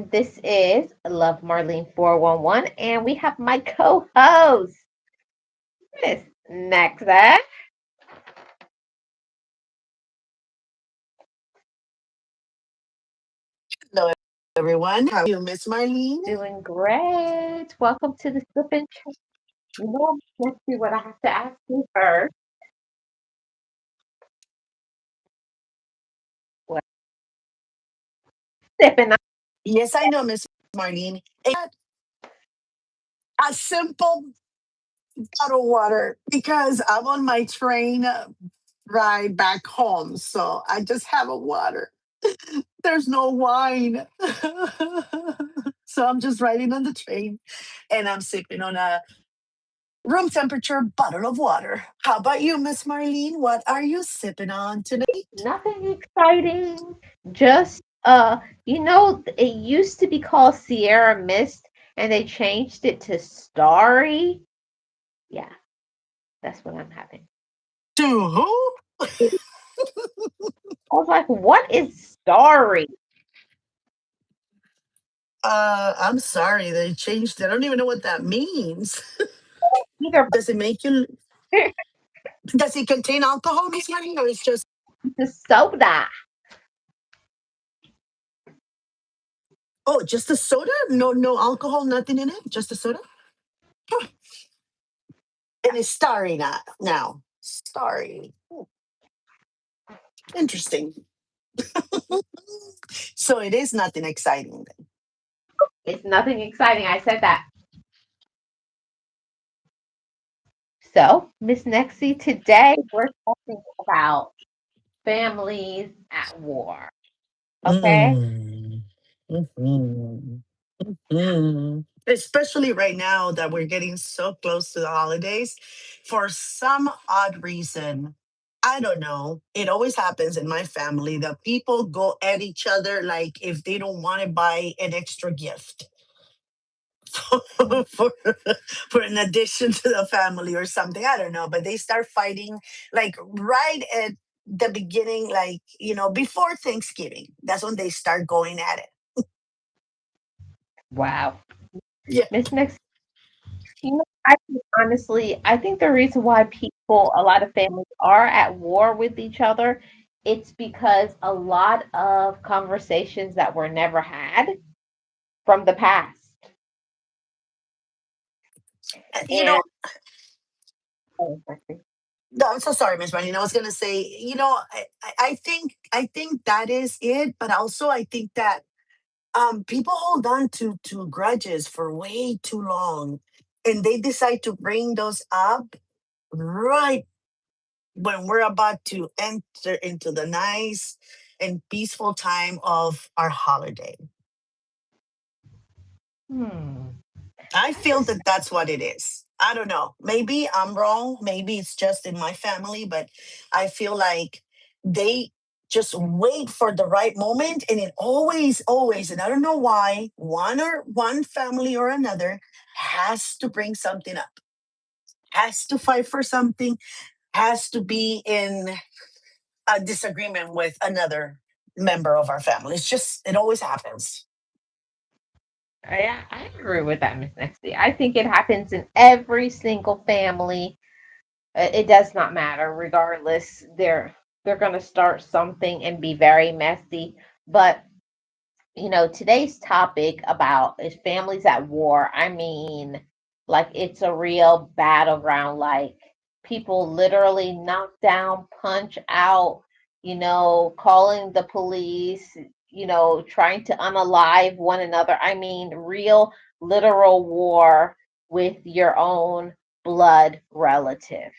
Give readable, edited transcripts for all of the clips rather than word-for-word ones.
and this is Love Marlene 411, and we have my co-host, Miss Nexa. Hello, everyone. How are you, Miss Marlene? Doing great. Welcome to the Sip and Chat. Let's see what I have to ask you first. What sipping on? Yes, I know, Miss Marlene. A simple bottled water because I'm on my train ride back home. So I just have a water. There's no wine. So I'm just riding on the train and I'm sipping on a room temperature bottle of water. How about you, Miss Marlene? What are you sipping on tonight? Nothing exciting. Just it used to be called Sierra Mist, and they changed it to Starry. Yeah, that's what I'm having. To who? I was like, what is Starry? I'm sorry, they changed it. I don't even know what that means. Either Does it make you? Does it contain alcohol, Miss Money, or it's just the soda. oh, just a soda? No, no alcohol, nothing in it. Just a soda, huh. And it's starry now. Starry, interesting. So it is nothing exciting. It's nothing exciting. I said that. So, Miss Nexie, today we're talking about families at war. Okay? Mm. Mhm. Especially right now that we're getting so close to the holidays, for some odd reason, I don't know. It always happens in my family that people go at each other like if they don't want to buy an extra gift for for an addition to the family or something. I don't know, but they start fighting like right at the beginning, like before Thanksgiving. That's when they start going at it. Wow. Yeah. Miss Nexie, I think honestly, I think the reason why a lot of families are at war with each other, it's because a lot of conversations that were never had from the past. You And know, no, I'm so sorry, Miss Marlene. I was gonna say, I think that is it, but also I think that people hold on to grudges for way too long, and they decide to bring those up right when we're about to enter into the nice and peaceful time of our holiday. hmm, I that's feel a that that's what it is. I don't know. Maybe I'm wrong. Maybe it's just in my family, but I feel like they just wait for the right moment, and it always, and I don't know why, one family or another has to bring something up, has to fight for something, has to be in a disagreement with another member of our family. It always happens. I agree with that, Miss Nexty. I think it happens in every single family. It does not matter, regardless. They're gonna start something and be very messy. But today's topic about is families at war. I mean, like it's a real battleground. Like people literally knock down, punch out, calling the police, trying to unalive one another. I mean, real literal war with your own blood relative.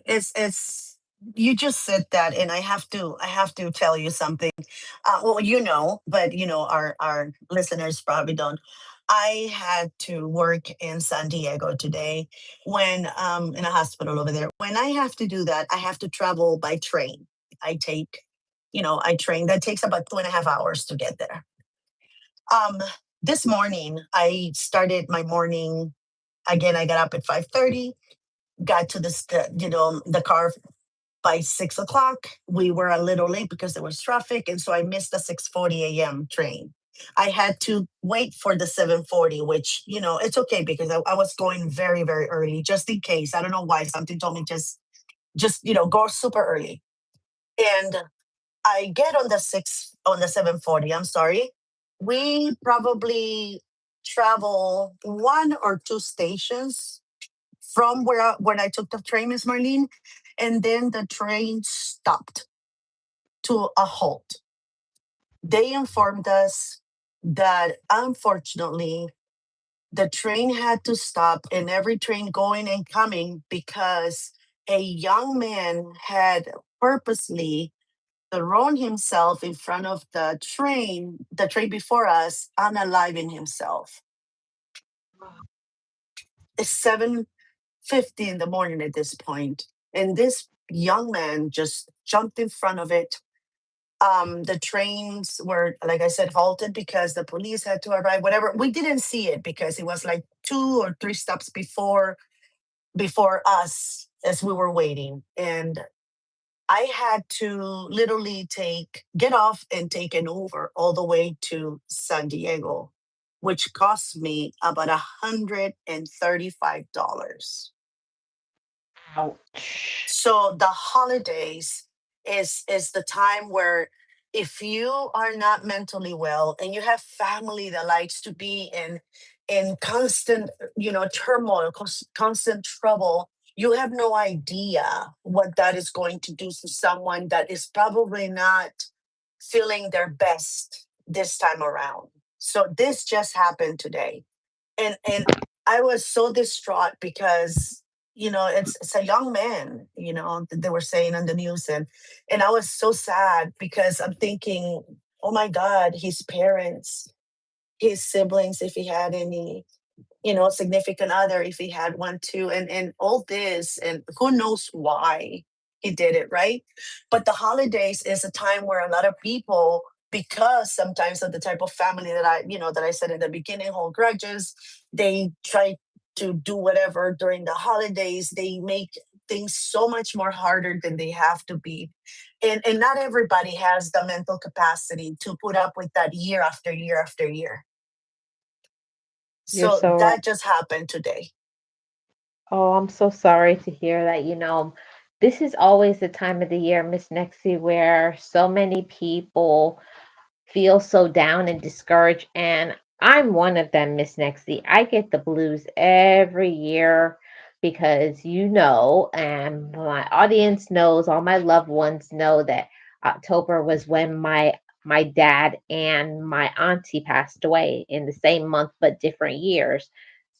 It's you just said that, and I have to tell you something. Well, but our listeners probably don't. I had to work in San Diego today when in a hospital over there. When I have to do that, I have to travel by train. I take, I train. That takes about 2.5 hours to get there. Um, this morning I started my morning again. I got up at 5:30, got to the car By 6 o'clock, we were a little late because there was traffic, and so I missed the 6:40 a.m. train. I had to wait for the 7:40, which it's okay because I was going very very early just in case. I don't know why something told me just go super early. And I get on the 7:40. I'm sorry. We probably travel one or two stations from when I took the train, Miss Marlene, and then the train stopped to a halt. They informed us that unfortunately the train had to stop and every train going and coming because a young man had purposely thrown himself in front of the train before us, unaliving himself. It's 7:50 in the morning at this point, and this young man just jumped in front of it. The trains were, like I said, halted because the police had to arrive. Whatever, we didn't see it because it was like two or three stops before us as we were waiting, and I had to literally get off and take an Uber all the way to San Diego, which cost me about $135. Ouch. So the holidays is the time where if you are not mentally well and you have family that likes to be in constant turmoil, constant trouble, you have no idea what that is going to do to someone that is probably not feeling their best this time around. So this just happened today, and I was so distraught because it's a young man, they were saying on the news, and I was so sad because I'm thinking, oh my God, his parents, his siblings, if he had any, significant other, if he had one too, and all this, and who knows why he did it, right? But the holidays is a time where a lot of people, because sometimes of the type of family that I said in the beginning, hold grudges, they try to do whatever during the holidays. They make things so much more harder than they have to be. And not everybody has the mental capacity to put up with that year after year after year. You're So so right. that just happened today. Oh, I'm so sorry to hear that. This is always the time of the year, Miss Nexie, where so many people feel so down and discouraged. And I'm one of them, Miss Nexie. I get the blues every year because and my audience knows, all my loved ones know that October was when my dad and my auntie passed away in the same month but different years.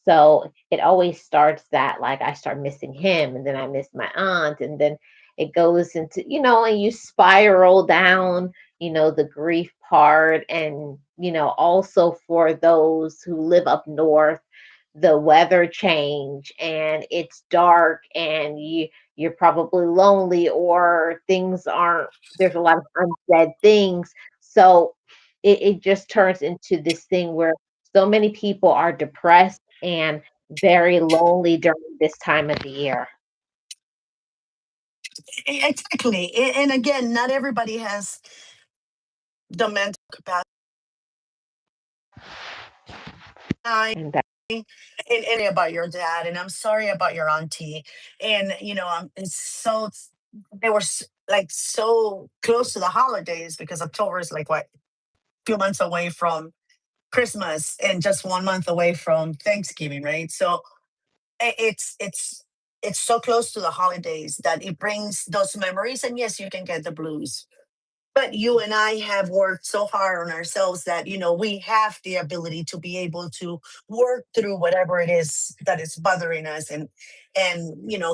So it always starts that like I start missing him and then I miss my aunt and then it goes into, and you spiral down the grief part. And, also for those who live up north, the weather change and it's dark and you're probably lonely or things aren't, there's a lot of unsaid things. So it just turns into this thing where so many people are depressed and very lonely during this time of the year. Exactly. And again, not everybody has the mental capacity. And that, And about your dad, and I'm sorry about your auntie. And it's so they were like so close to the holidays because October is like what, few months away from Christmas and just 1 month away from Thanksgiving, right? So it's so close to the holidays that it brings those memories. And yes, you can get the blues, but you and I have worked so hard on ourselves that we have the ability to be able to work through whatever it is that is bothering us, and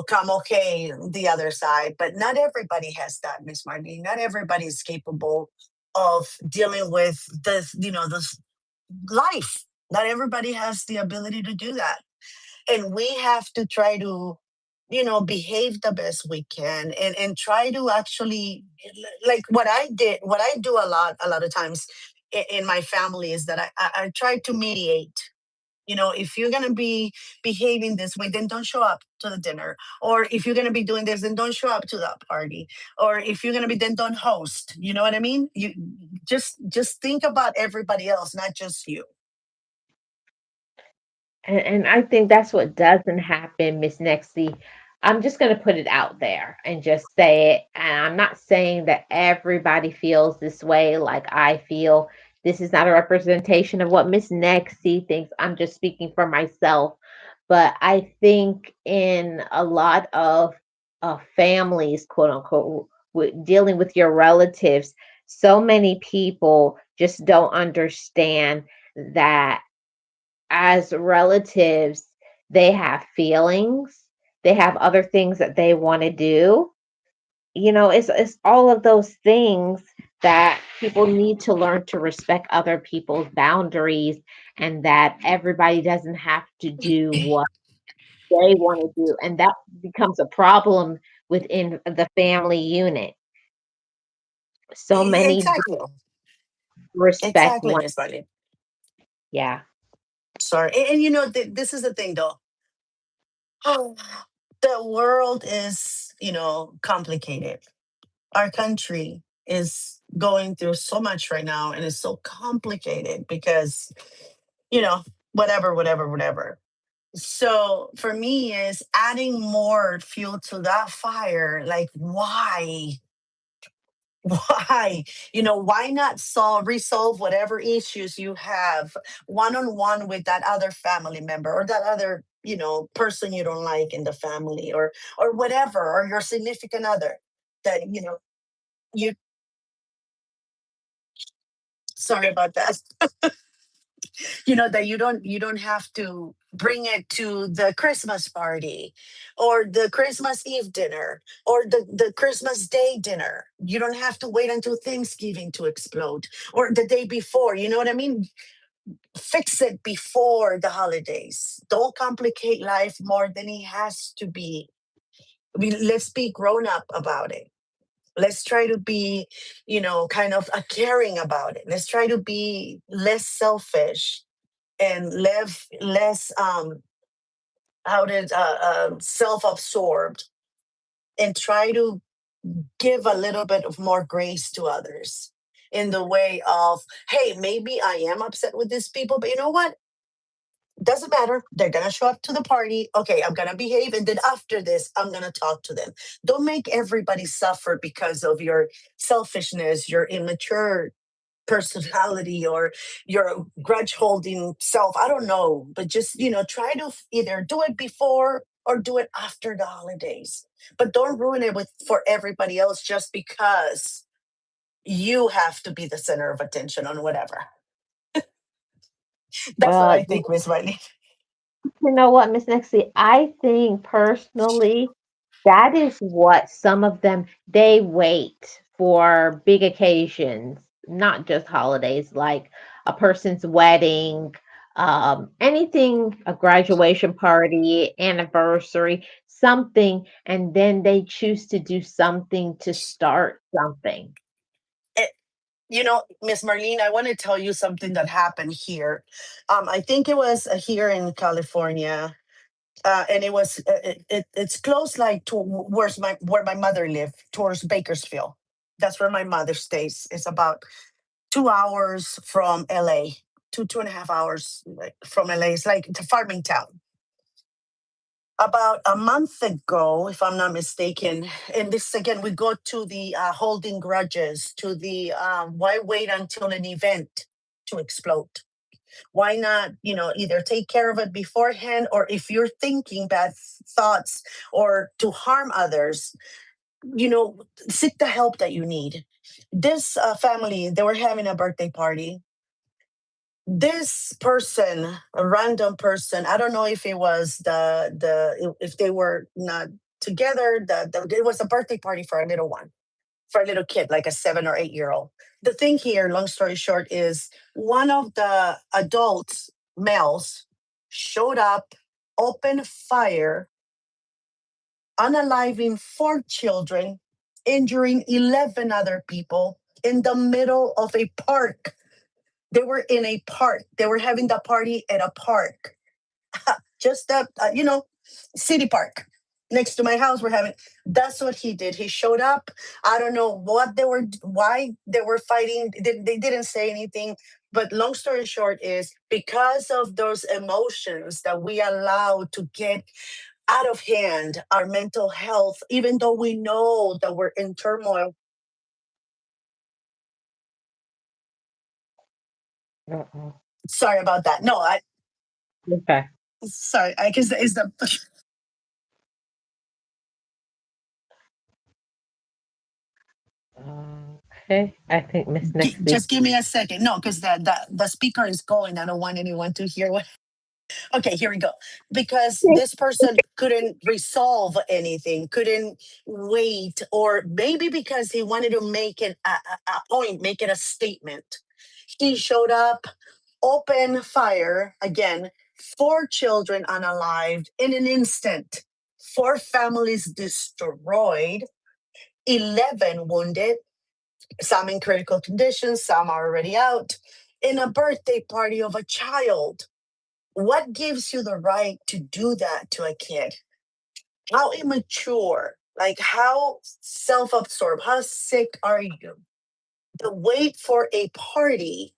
come okay the other side. But not everybody has that, Miss Marlene. Not everybody is capable of dealing with this life. Not everybody has the ability to do that, and we have to try to behave the best we can, and try to actually, like what I do a lot of times in my family is that I try to mediate. If you're going to be behaving this way, then don't show up to the dinner. Or if you're going to be doing this, then don't show up to that party. Or if you're going to be, then don't host. You know what I mean? You just think about everybody else, not just you. And I think that's what doesn't happen, Miss Nexie. I'm just going to put it out there and just say it. And I'm not saying that everybody feels this way like I feel. This is not a representation of what Miss Nexie thinks. I'm just speaking for myself. But I think in a lot of families, quote unquote, dealing with your relatives, so many people just don't understand that as relatives, they have feelings, they have other things that they want to do. It's all of those things that people need to learn to respect other people's boundaries, and that everybody doesn't have to do what they want to do. And that becomes a problem within the family unit. So many don't Exactly. respect Exactly, one. Miss Marlene. Yeah. Sorry. And this is the thing, though. The world is, complicated. Our country is going through so much right now, and it's so complicated because, you know, whatever, whatever, whatever. So for me, is adding more fuel to that fire. Like, why? Why? Why not resolve whatever issues you have one on one with that other family member, or that other, person you don't like in the family, or whatever, or your significant other that, you sorry about that. That you don't have to bring it to the Christmas party, or the Christmas Eve dinner, or the Christmas Day dinner. You don't have to wait until Thanksgiving to explode, or the day before. You know what I mean? Fix it before the holidays. Don't complicate life more than it has to be. Let's be grown up about it. Let's try to be, kind of caring about it. Let's try to be less selfish, and live less how did self-absorbed, and try to give a little bit of more grace to others, in the way of, hey, maybe I am upset with these people, but you know what, doesn't matter, they're gonna show up to the party. Okay, I'm gonna behave, and then after this I'm gonna talk to them. Don't make everybody suffer because of your selfishness, your immature personality, or your grudge holding self. I don't know, but just, try to either do it before or do it after the holidays. But don't ruin it for everybody else, just because you have to be the center of attention on whatever. That's what Well, I think, Miss Riley. you know what, Miss Nexie? I think personally that is what some of them they wait for big occasions, not just holidays, like a person's wedding, anything, a graduation party, anniversary, something, and then they choose to do something to start something. Eh, Miss Marlene, I want to tell you something that happened here. I think it was here in California, and it was it's close, like to where my mother lived, towards Bakersfield. That's where my mother stays. It's about 2 hours from LA, 2.5 hours, like, from LA. It's like it's a farming town. About a month ago, if I'm not mistaken, and this again, we go to the holding grudges, to the why wait until an event to explode? Why not, either take care of it beforehand, or if you're thinking bad thoughts or to harm others, seek the help that you need. This family, they were having a birthday party. This person, a random person, I don't know if it was if they were not together, it was a birthday party for a little one, for a little kid, like a 7 or 8 year old. The thing here, long story short, is one of the adults, males, showed up, opened fire, unaliving 4 children, injuring 11 other people in the middle of a park. They were in a park. They were having the party at a park. Just city park next to my house. We're having. That's what he did. He showed up. I don't know why they were fighting. They didn't say anything. But long story short is because of those emotions that we allow to get out of hand, our mental health, even though we know that we're in turmoil. Uh-uh. Sorry about that. No, I Okay. sorry. I guess is the Okay. I think Miss Nextly. just give me a second. No, because the speaker is going. I don't want anyone to hear what. Okay, here we go. Because this person couldn't resolve anything, couldn't wait, or maybe because he wanted to make a point, make it a statement. He showed up, open fire again. Four children unalived in an instant. Four families destroyed. 11 wounded, some in critical condition, some are already out, in a birthday party of a child. What gives you the right to do that to a kid? How immature, like how self absorbed, how sick are you? The wait for a party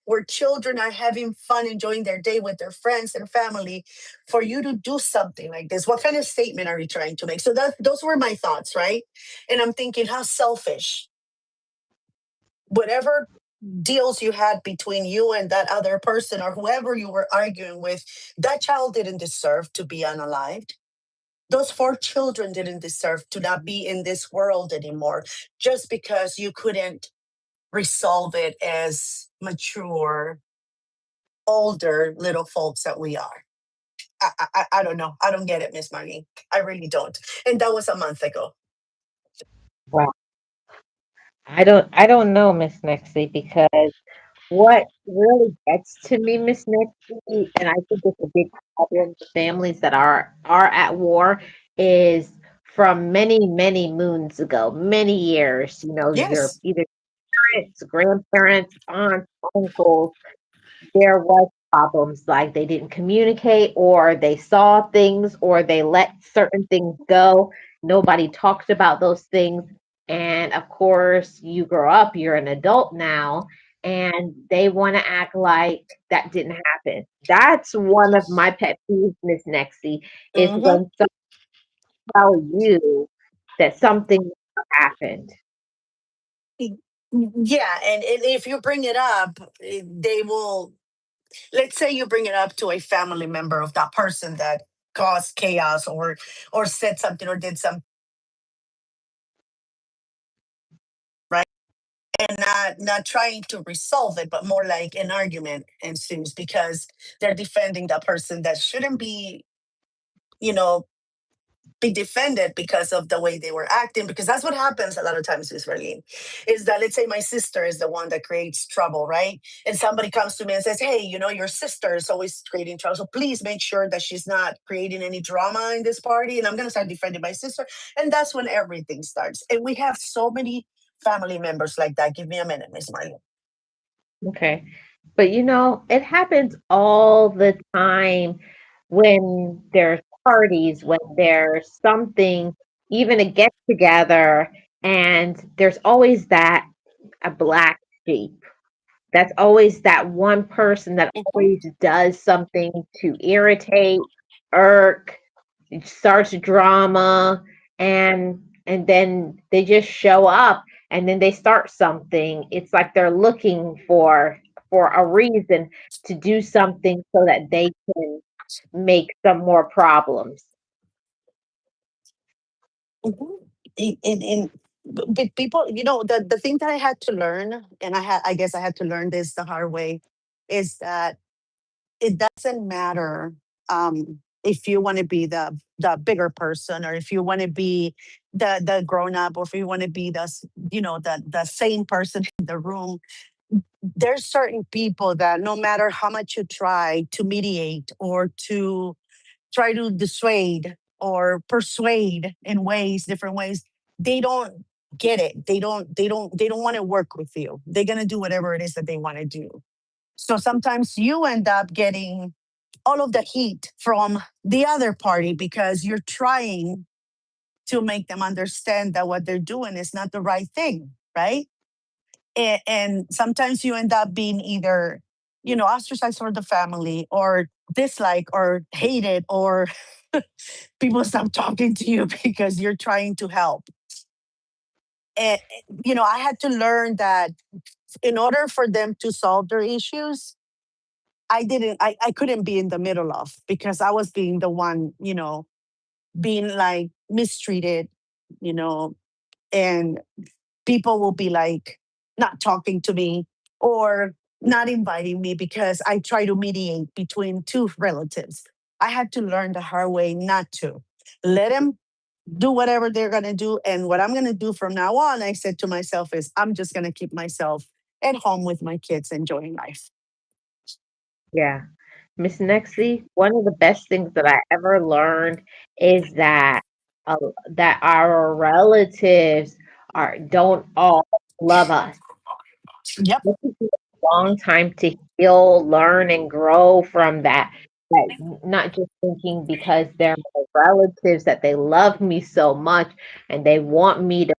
where children are having fun, enjoying their day with their friends and family, for you to do something like this. What kind of statement are you trying to make? So those were my thoughts, right? And I'm thinking, how selfish. Whatever deals you had between you and that other person or whoever you were arguing with, that child didn't deserve to be unalived. Those four children didn't deserve to not be in this world anymore just because you couldn't resolve it as mature, older little folks that we are. I don't know. I don't get it, Miss Marlene. I really don't. And that was a month ago. Wow. I don't know, Miss Nextly, because what really gets to me, Miss Nixie, and I think it's a big problem for families that are at war, is from many, many moons ago, many years, your Yes. either parents, grandparents, aunts, uncles, there was problems like they didn't communicate or they saw things or they let certain things go. Nobody talked about those things. And of course, you grow up, you're an adult now, and they want to act like that didn't happen. That's one of my pet peeves, Miss Nexie, is Hmm. when someone tell you that something happened. Yeah. And if you bring it up, they will, let's say you bring it up to a family member of that person that caused chaos or said something or did something, right? And not trying to resolve it, but more like an argument ensues because they're defending that person that shouldn't you know be defended because of the way they were acting, because that's what happens a lot of times with Berlin is that, let's say my sister is the one that creates trouble, right? And somebody comes to me and says, hey, your sister is always creating trouble, so please make sure that she's not creating any drama in this party, and I'm going to start defending my sister. And that's when everything starts, and we have so many family members like that. Give me a minute, Miss Marley. Okay. But it happens all the time when there's parties, when there's something, even a get together, and there's always that a black sheep. That's always that one person that Mhm. always does something to irritate, irk, starts drama, and then they just show up and then they start something. It's like they're looking for a reason to do something so that they can make some more problems. Mhm. In with people, the thing that I had to learn, and I guess I had to learn this the hard way, is that it doesn't matter if you want to be the bigger person, or if you want to be the grown up, or if you want to be the same person in the room. There's certain people that no matter how much you try to mediate or to try to dissuade or persuade in different ways, they don't get it. They don't want to work with you. They're gonna do whatever it is that they want to do. So sometimes you end up getting all of the heat from the other party because you're trying to make them understand that what they're doing is not the right thing, right? And sometimes you end up being either, ostracized for the family or disliked or hated or people stop talking to you because you're trying to help. And, I had to learn that in order for them to solve their issues, I couldn't be in the middle of because I was being the one, being like mistreated, you know, and people will be like not talking to me or not inviting me because I try to mediate between two relatives. I had to learn the hard way not to let them do whatever they're going to do. And what I'm going to do from now on, I said to myself, is I'm just going to keep myself at home with my kids enjoying life. Yeah. Miss Nexie, one of the best things that I ever learned is uh, that our relatives are don't all love us. Yep. This is a long time to heal, learn, and grow from that. Not just thinking because they're my relatives that they love me so much and they want me to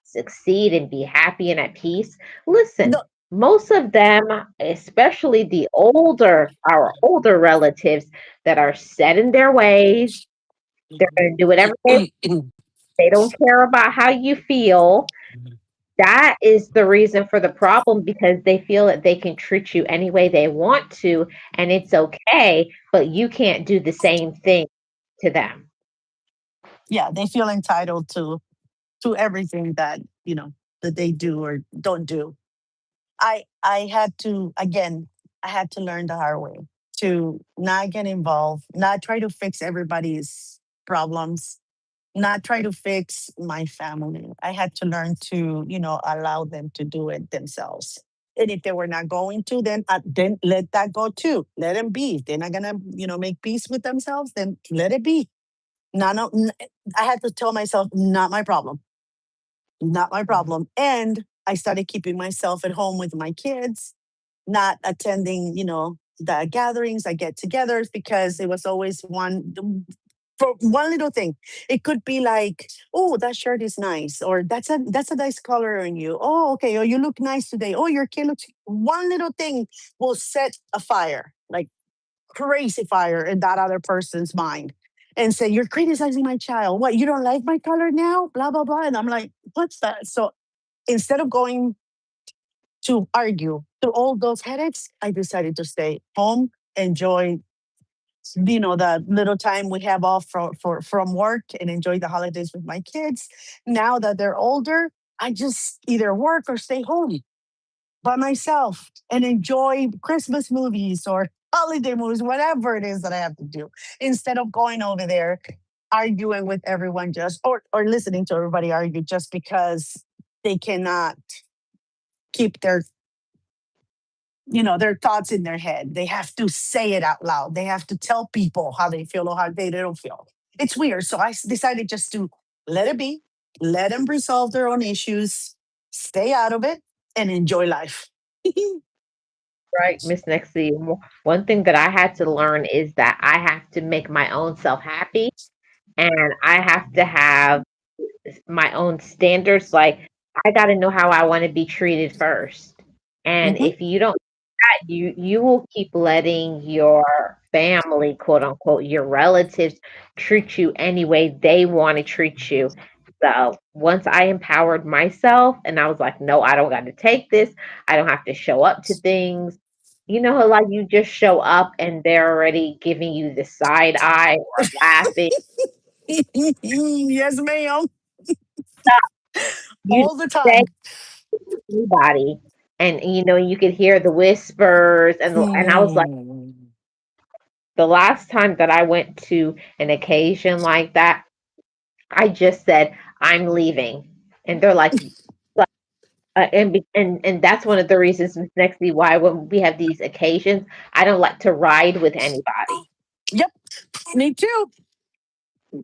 succeed and be happy and at peace. No, Listen, most of them, especially our older relatives that are set in their ways, they're going to do whatever they don't care about how you feel. That is the reason for the problem because they feel that they can treat you any way they want to and it's okay, but you can't do the same thing to them. yeah, they feel entitled to everything that, that they do or don't do. I had to, again, I had to learn the hard way to not get involved, not try to fix everybody's problems, not try to fix my family. I had to learn to, allow them to do it themselves. And if they were not going to, then let that go too. Let them be. If they're not gonna, make peace with themselves, then let it be. No, no, I had to tell myself, not my problem, not my Mhm. problem. And I started keeping myself at home with my kids, not attending, the gatherings, I get togethers because it was always for one little thing. It could be like, oh, that shirt is nice, or that's a nice color on you. Oh, okay. Oh, you look nice today. Oh, your kid looks. One little thing will set a fire, like crazy fire in that other person's mind, and say, "You're criticizing my child. What? You don't like my color now? Blah blah blah." And I'm like, "What's that?" So instead of going to argue through all those headaches, I decided to stay home, enjoy, the little time we have off from work and enjoy the holidays with my kids. Now that they're older, I just either work or stay home by myself and enjoy Christmas movies or holiday movies, whatever it is that I have to do, instead of going over there arguing with everyone just or listening to everybody argue just because they cannot keep their thoughts in their head. They have to say it out loud. They have to tell people how they feel or how they don't feel. It's weird. So decided just to let it be, let them resolve their own issues, stay out of it, and enjoy life. Right, Miss Nexie. One thing that I had to learn is that I have to make my own self happy and I have to have my own standards. Like, I got to know how I want to be treated first. And Mhm. if you don't, you will keep letting your family, quote unquote, your relatives treat you any way they want to treat you. So once I empowered myself and I was like, no, I don't got to take this. I don't have to show up to things. You know, how, like you just show up and they're already giving you the side eye or laughing. Yes, ma'am. You All the say time. anybody, and you could hear the whispers, and I was like, Hmm. the last time that I went to an occasion like that, I just said I'm leaving, and they're like, and that's one of the reasons, Miss Nexty, why when we have these occasions, I don't like to ride with anybody. Yep, me too.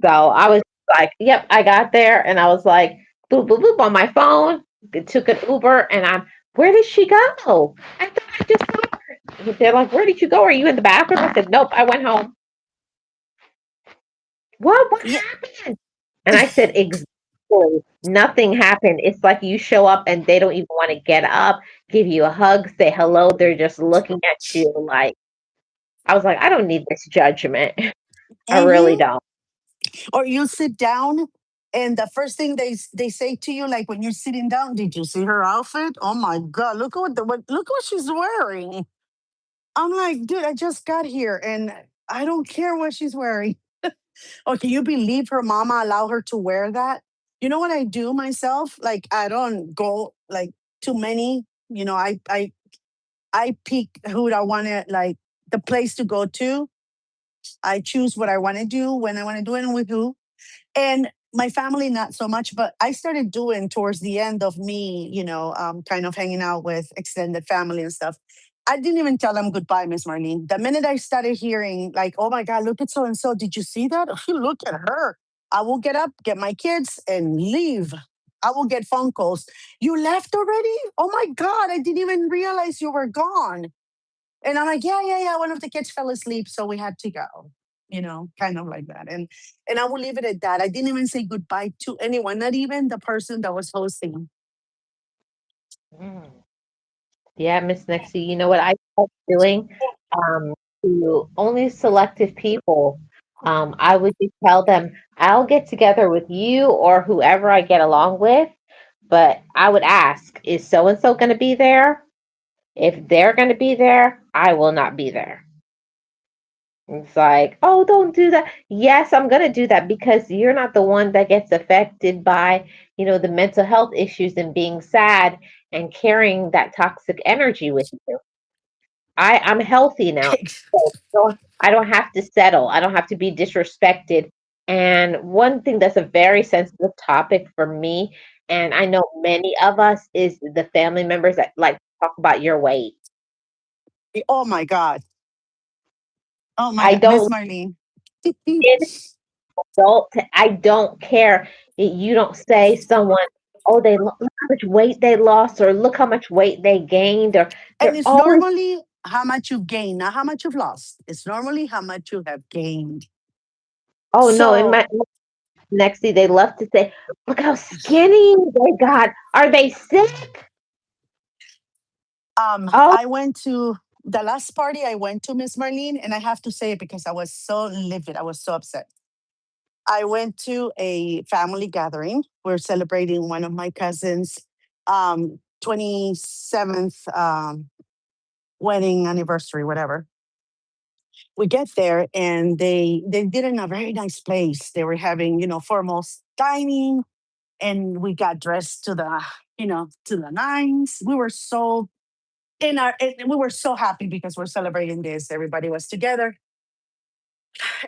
So I was like, yep, I got there, and I was like, boop boop boop on my phone, took an Uber, and where did she go? I thought I just saw her. They're like, "Where did you go? Are you in the bathroom?" I said, "Nope, I went home." What Yeah. happened? And I said, "Exactly. Nothing happened. It's like you show up and they don't even want to get up, give you a hug, say hello. They're just looking at you like." I was like, "I don't need this judgment. I really Hmm. don't." Or you sit down, and the first thing they say to you, like when you're sitting down, did you see her outfit? Oh my god, look what she's wearing. I'm like, dude, I just got here and I don't care what she's wearing. Or can you believe her mama allow her to wear that? You know what I do myself? Like I don't go like too many. I pick who I want to like the place to go to. I choose what I want to do when I want to do it and with who. And my family not so much, but I started doing towards the end of me, kind of hanging out with extended family and stuff. I didn't even tell them goodbye, Miss Marlene. The minute I started hearing like, oh my god, look at so and so, did you see that? Look at her. I will get up, get my kids and leave. I will get phone calls. You left already? Oh my god, I didn't even realize you were gone. And I'm like, yeah, yeah, yeah. One of the kids fell asleep, so we had to go. Kind of like that. And I will leave it at that. I didn't even say goodbye to anyone, not even the person that was hosting. Mm. Yeah, Miss Nixie, you know what I was doing? Um, to only selective people, I would just tell them, I'll get together with you or whoever I get along with, but I would ask, is so and so going to be there? If they're going to be there, I will not be there. It's like, oh, don't do that. Yes, I'm going to do that because you're not the one that gets affected by, the mental health issues and being sad and carrying that toxic energy with you. I'm healthy now. So I don't have to settle. I don't have to be disrespected. And one thing that's a very sensitive topic for me, and I know many of us, is the family members that like to talk about your weight. Oh my God. Oh my I God. Miss don't Marlene. I don't care. You don't say someone, oh, look how much weight they lost, or look how much weight they gained, or And they're it's always, normally how much you gain, not how much you've lost. It's normally how much you have gained. oh no, in So my next thing they love to say, look how skinny they got. Are they sick? Oh, I went to the last party I went to, Miss Marlene, and I have to say it because I was so livid. I was so upset. I went to a family gathering. We're celebrating one of my cousins' 27th wedding anniversary, whatever. We get there and they did it in a very nice place. They were having, formal dining, and we got dressed to the nines. We were so we were so happy because we're celebrating this. Everybody was together.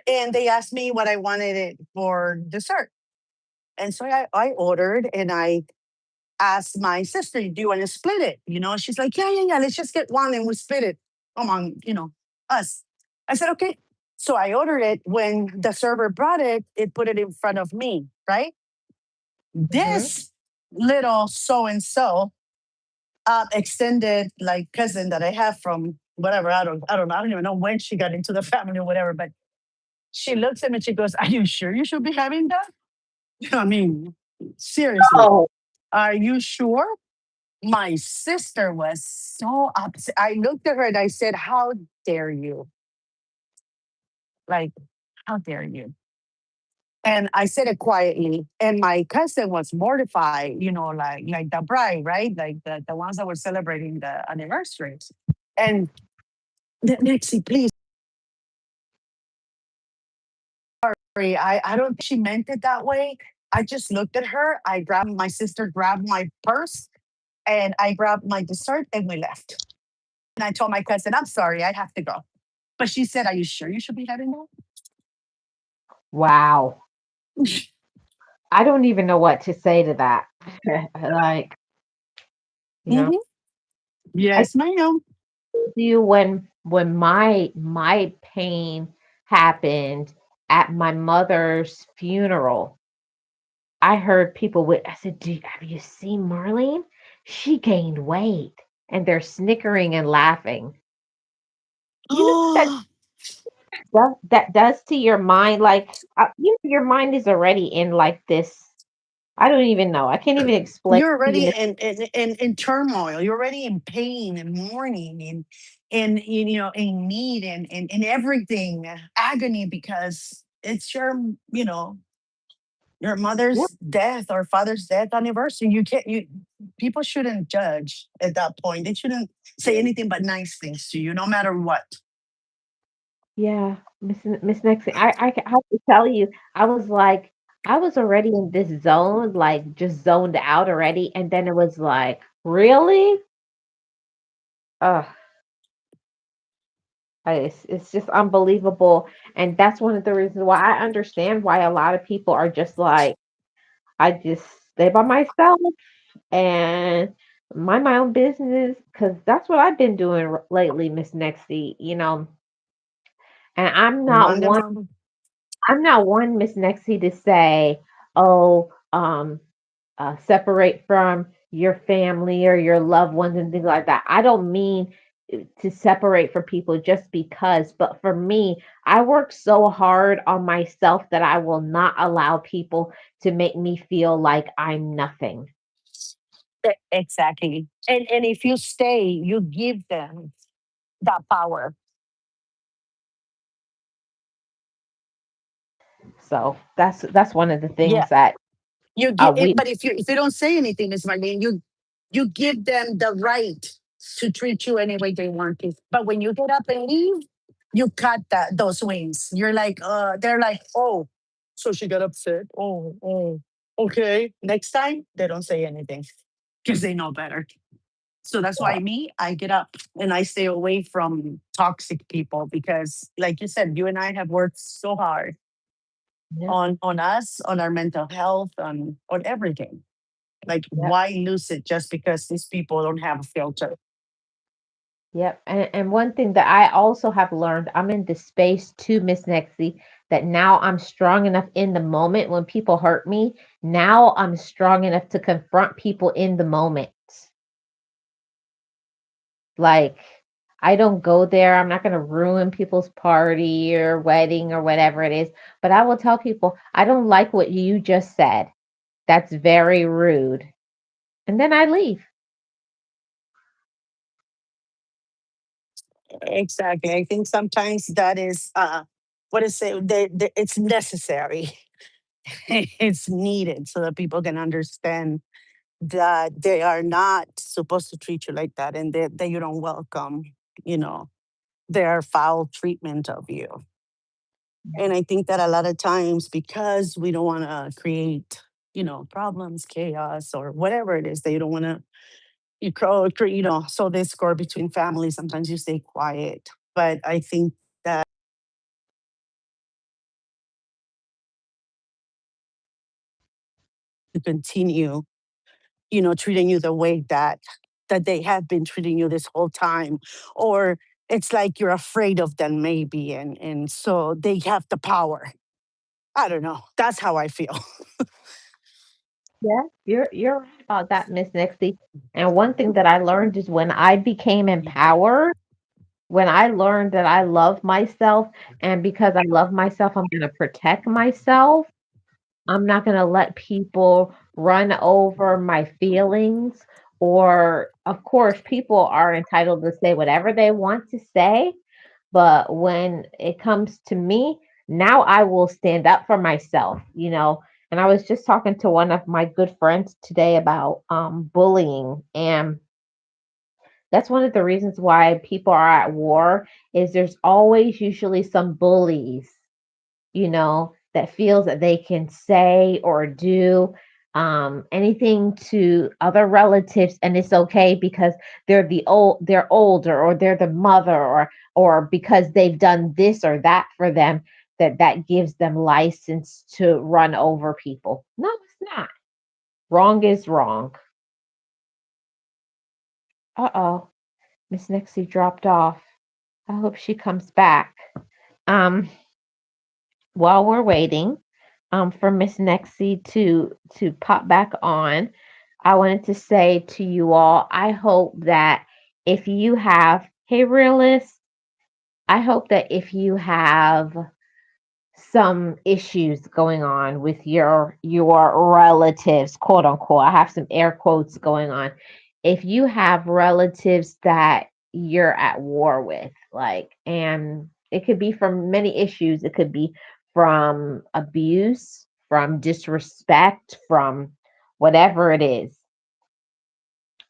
And they asked me what I wanted it for dessert. And so I ordered and I asked my sister, do you want to split it? She's like, yeah, yeah, yeah, let's just get one and we split it among, us. I said, okay. So I ordered it. When the server brought it, it put it in front of me, right? hmm. This little so and so extended like cousin that I have from whatever, I don't even know when she got into the family or whatever, but she looks at me and she goes, are you sure you should be having that? I mean, seriously, Oh, are you sure? My sister was so upset. I looked at her and I said, how dare you? Like, how dare you? And I said it quietly. And my cousin was mortified, like the bride, right? Like the ones that were celebrating the anniversaries. And Nixie, please, sorry, I don't think she meant it that way. I just looked at her. My sister grabbed my purse and I grabbed my dessert and we left. And I told my cousin, I'm sorry, I have to go. But she said, are you sure you should be having wow. that? I don't even know what to say to that. Like, you know, Hmm. I Yes, ma'am. told you when my pain happened at my mother's funeral, I heard people with, I said, have you seen Marlene? She gained weight. And they're snickering and laughing. You know what that does to your mind? Like, your mind is already in like this. I don't even know. I can't even explain You're to you. already in turmoil. You're already in pain and mourning and in need and everything, agony, because it's your Yep. mother's death or father's death anniversary. You can't you People shouldn't judge at that point. They shouldn't say anything but nice things to you, no matter what. Yeah, Miss Nexie, I have to tell you, I was like, I was already in this zone, like just zoned out already, and then it was like, really? Ugh, it's just unbelievable, and that's one of the reasons why I understand why a lot of people are just like, I just stay by myself and mind my own business, because that's what I've been doing lately, Miss Nexie, and Wonderful. I'm not one, Miss Nexie, to say, oh, separate from your family or your loved ones and things like that. I don't mean to separate from people just because, but for me, I work so hard on myself that I will not allow people to make me feel like I'm nothing. Exactly. And if you stay, you give them that power. So that's one of the Yeah. things that You give we but if you don't say anything, Miss Marlene, you give them the right to treat you any way they want to. But when you get up and leave, you cut those wings. You're like, they're like, oh, so she got upset. Oh, okay. Next time they don't say anything because they know better. So that's why I get up and I stay away from toxic people because, like you said, you and I have worked so hard yeah, on us, on our mental health, on everything. Like, yeah. why lose it just because these people don't have a filter? Yep. And one thing that I also have learned, I'm in this space too, Miss Nexie, that now I'm strong enough in the moment when people hurt me. Now I'm strong enough to confront people in the moment. Like, I don't go there. I'm not going to ruin people's party or wedding or whatever it is. But I will tell people, I don't like what you just said. That's very rude. And then I leave. Exactly. I think sometimes that is what is it? It's necessary. It's needed so that people can understand that they are not supposed to treat you like that, and that you don't welcome, you know, their foul treatment of you. And I think that a lot of times, because we don't want to create, problems, chaos, or whatever it is that you don't want to, so discord between families. Sometimes you stay quiet. But I think that to continue, treating you the way that they have been treating you this whole time, or it's like you're afraid of them maybe, and so they have the power. I don't know. That's how I feel. Yeah, you're right about that, Miss Nixie. And one thing that I learned is when I became empowered, when I learned that I love myself, and because I love myself, I'm going to protect myself. I'm not going to let people run over my feelings. Or, of course, people are entitled to say whatever they want to say. But when it comes to me, now I will stand up for myself. And I was just talking to one of my good friends today about bullying, and that's one of the reasons why people are at war is there's always usually some bullies, that feels that they can say or do anything to other relatives, and it's okay because they're older, or they're the mother, or because they've done this or that for them, that gives them license to run over people. No, it's not. Wrong is wrong. Uh-oh, Miss Nixie dropped off. I hope she comes back. Um, while we're waiting for Miss Nexie to pop back on, I wanted to say to you all, I hope that if you have, hey realist, I hope that if you have some issues going on with your relatives, quote unquote. I have some air quotes going on. If you have relatives that you're at war with, like, and it could be from many issues, it could be from abuse, from disrespect, from whatever it is,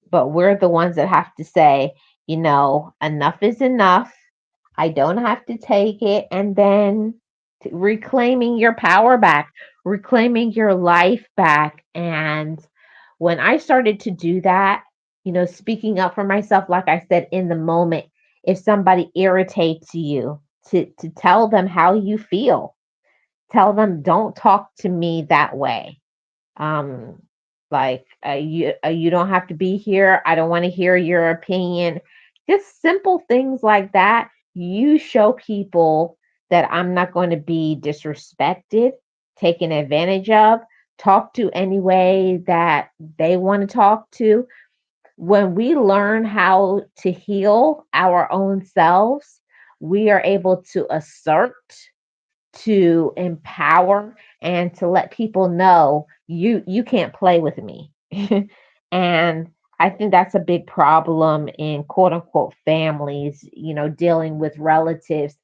but we're the ones that have to say, enough is enough. I don't have to take it. And then reclaiming your power back, reclaiming your life back. And when I started to do that, speaking up for myself, like I said, in the moment, if somebody irritates you, to tell them how you feel, tell them, don't talk to me that way. um like, you don't have to be here, I don't want to hear your opinion. Just simple things like that. You show people that I'm not going to be disrespected, taken advantage of, talk to any way that they want to talk to. When we learn how to heal our own selves, we are able to assert, to empower, and to let people know you can't play with me. And I think that's a big problem in quote unquote families, dealing with relatives.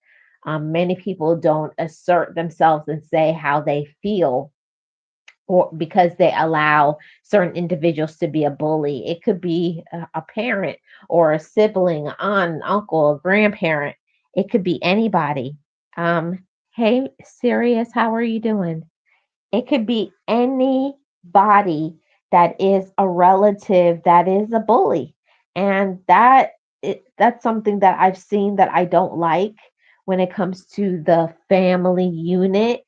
Many people don't assert themselves and say how they feel, or because they allow certain individuals to be a bully. It could be a parent or a sibling, aunt, uncle, a grandparent. It could be anybody. Hey, Sirius, how are you doing? It could be anybody that is a relative that is a bully. And that's something that I've seen that I don't like when it comes to the family unit,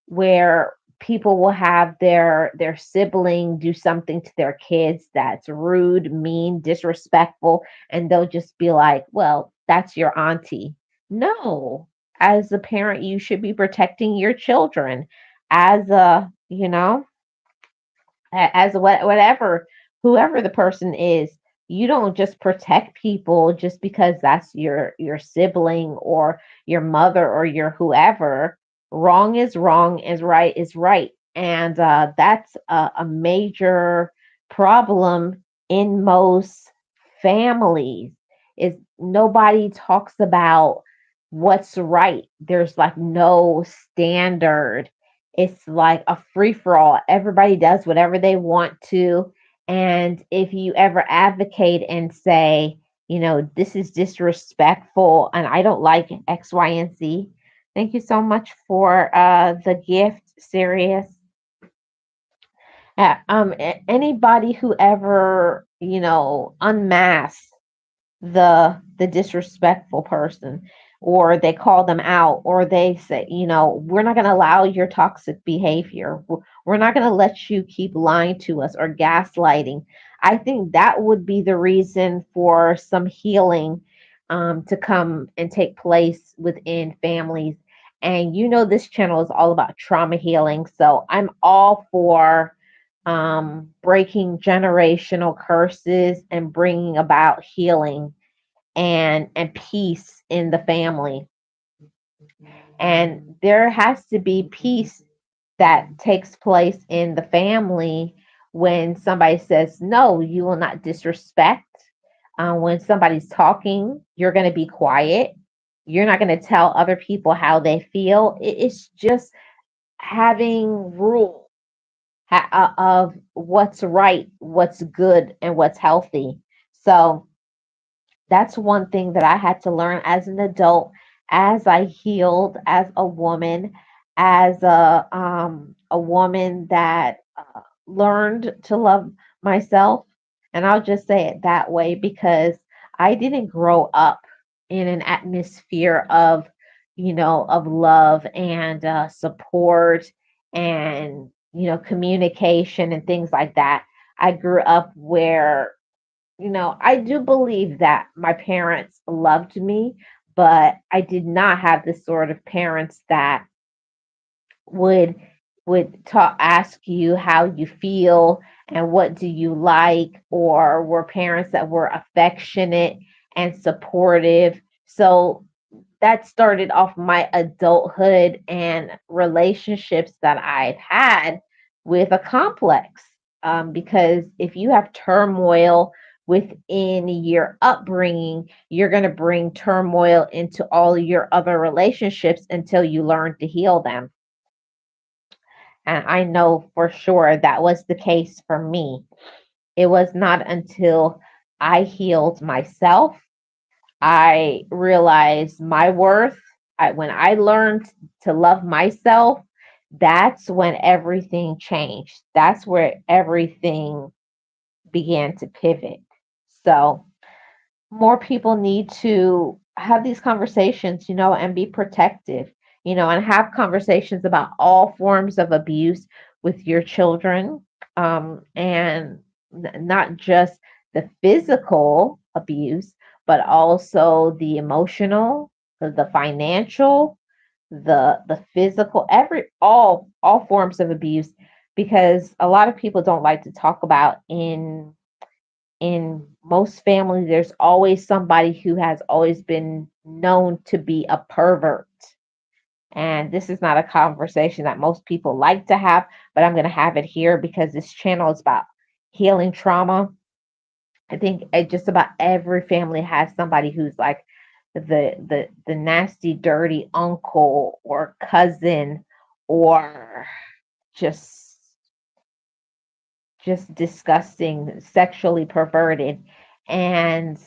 where people will have their sibling do something to their kids that's rude, mean, disrespectful, and they'll just be like, "Well, that's your auntie." No. As a parent, you should be protecting your children. As a, as whatever, whoever the person is, you don't just protect people just because that's your sibling or your mother or your whoever. Wrong is wrong, is right is right. And that's a major problem in most families, is nobody talks about what's right. There's like no standard. It's like a free for all. Everybody does whatever they want to. And if you ever advocate and say, this is disrespectful and I don't like X, Y, and Z, thank you so much for the gift, Sirius. Anybody who ever, unmasks the disrespectful person, or they call them out, or they say, we're not going to allow your toxic behavior, we're not going to let you keep lying to us or gaslighting. I think that would be the reason for some healing to come and take place within families. And this channel is all about trauma healing, so I'm all for breaking generational curses and bringing about healing and peace in the family. And there has to be peace that takes place in the family when somebody says, no, you will not disrespect. When somebody's talking, you're going to be quiet. You're not going to tell other people how they feel. It's just having rule of what's right, what's good, and what's healthy. So that's one thing that I had to learn as an adult, as I healed as a woman, as a woman that learned to love myself. And I'll just say it that way because I didn't grow up in an atmosphere of, of love and support and, communication and things like that. I grew up where, I do believe that my parents loved me, but I did not have the sort of parents that would ask you how you feel and what do you like, or were parents that were affectionate and supportive. So that started off my adulthood and relationships that I've had with a complex. Because if you have turmoil within your upbringing, you're going to bring turmoil into all your other relationships until you learn to heal them. And I know for sure that was the case for me. It was not until I healed myself, I realized my worth. When I learned to love myself, that's when everything changed. That's where everything began to pivot. So, more people need to have these conversations, and be protective, and have conversations about all forms of abuse with your children, and not just the physical abuse, but also the emotional, the financial, the physical, all forms of abuse, because a lot of people don't like to talk about in most families, there's always somebody who has always been known to be a pervert. And this is not a conversation that most people like to have, but I'm going to have it here because this channel is about healing trauma. I think just about every family has somebody who's like the nasty, dirty uncle or cousin, or just just disgusting, sexually perverted. And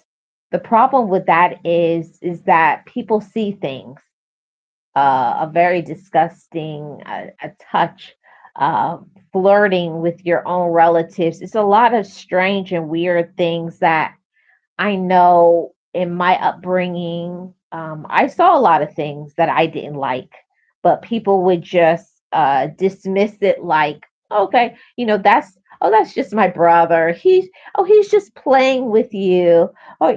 the problem with that is that people see things, a very disgusting, a touch, uh, flirting with your own relatives. It's a lot of strange and weird things that I know in my upbringing, I saw a lot of things that I didn't like, but people would just dismiss it like, okay, that's just my brother. He's just playing with you, or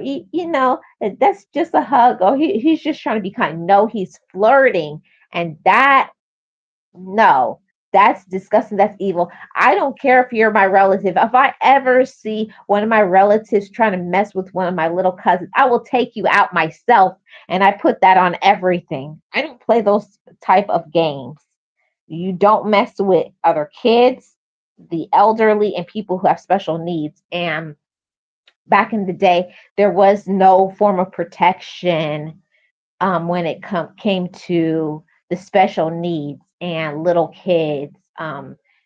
that's just a hug, or he's just trying to be kind. No, he's flirting, and that no, that's disgusting. That's evil. I don't care if you're my relative. If I ever see one of my relatives trying to mess with one of my little cousins, I will take you out myself. And I put that on everything. I don't play those type of games. You don't mess with other kids, the elderly, and people who have special needs. And back in the day, there was no form of protection, when it came to the special needs and little kids,